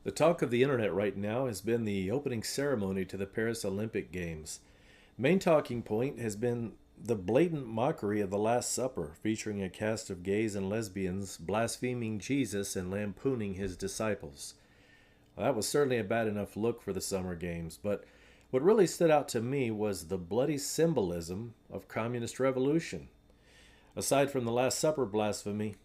The talk of the internet right now has been the opening ceremony to the Paris Olympic Games. The main talking point has been the blatant mockery of the Last Supper, featuring a cast of gays and lesbians blaspheming Jesus and lampooning his disciples. Well, that was certainly a bad enough look for the Summer Games, but what really stood out to me was the bloody symbolism of communist revolution. Aside from the Last Supper blasphemy,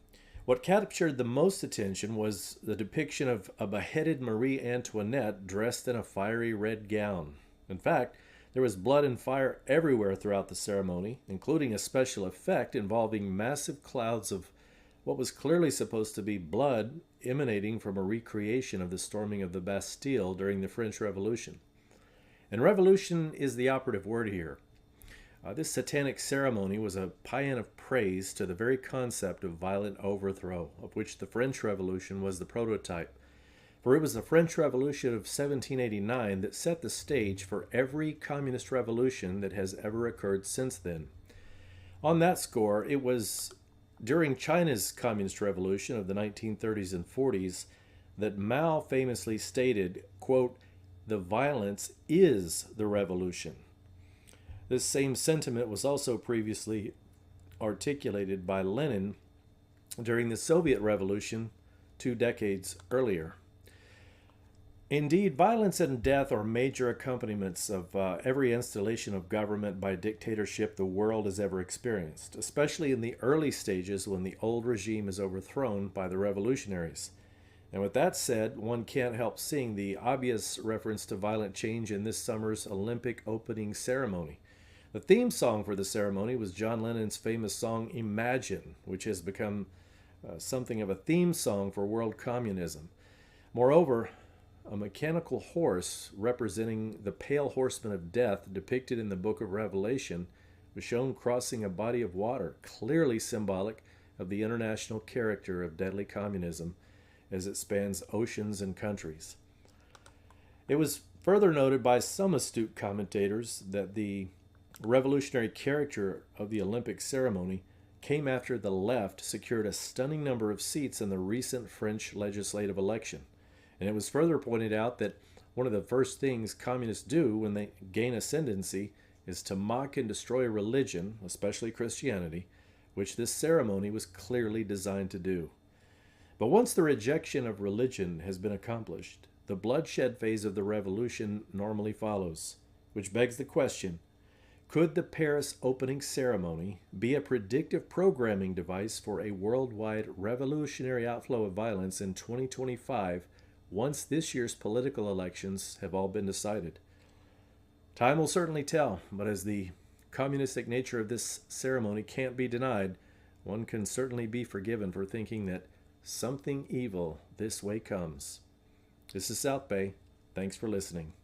what captured the most attention was the depiction of a beheaded Marie Antoinette dressed in a fiery red gown. In fact, there was blood and fire everywhere throughout the ceremony, including a special effect involving massive clouds of what was clearly supposed to be blood emanating from a recreation of the storming of the Bastille during the French Revolution. And revolution is the operative word here. This satanic ceremony was a paean of praise to the very concept of violent overthrow, of which the French Revolution was the prototype. For it was the French Revolution of 1789 that set the stage for every communist revolution that has ever occurred since then. On that score, it was during China's communist revolution of the 1930s and 40s that Mao famously stated, quote, "The violence is the revolution." This same sentiment was also previously articulated by Lenin during the Soviet Revolution 2 decades earlier. Indeed, violence and death are major accompaniments of every installation of government by dictatorship the world has ever experienced, especially in the early stages when the old regime is overthrown by the revolutionaries. And with that said, one can't help seeing the obvious reference to violent change in this summer's Olympic opening ceremony. The theme song for the ceremony was John Lennon's famous song Imagine, which has become something of a theme song for world communism. Moreover, a mechanical horse representing the pale horseman of death depicted in the book of Revelation was shown crossing a body of water, clearly symbolic of the international character of deadly communism as it spans oceans and countries. It was further noted by some astute commentators that the revolutionary character of the Olympic ceremony came after the left secured a stunning number of seats in the recent French legislative election. And it was further pointed out that one of the first things communists do when they gain ascendancy is to mock and destroy religion, especially Christianity, which this ceremony was clearly designed to do. But once the rejection of religion has been accomplished, the bloodshed phase of the revolution normally follows, which begs the question, could the Paris opening ceremony be a predictive programming device for a worldwide revolutionary outflow of violence in 2025 once this year's political elections have all been decided? Time will certainly tell, but as the communistic nature of this ceremony can't be denied, one can certainly be forgiven for thinking that something evil this way comes. This is South Bay. Thanks for listening.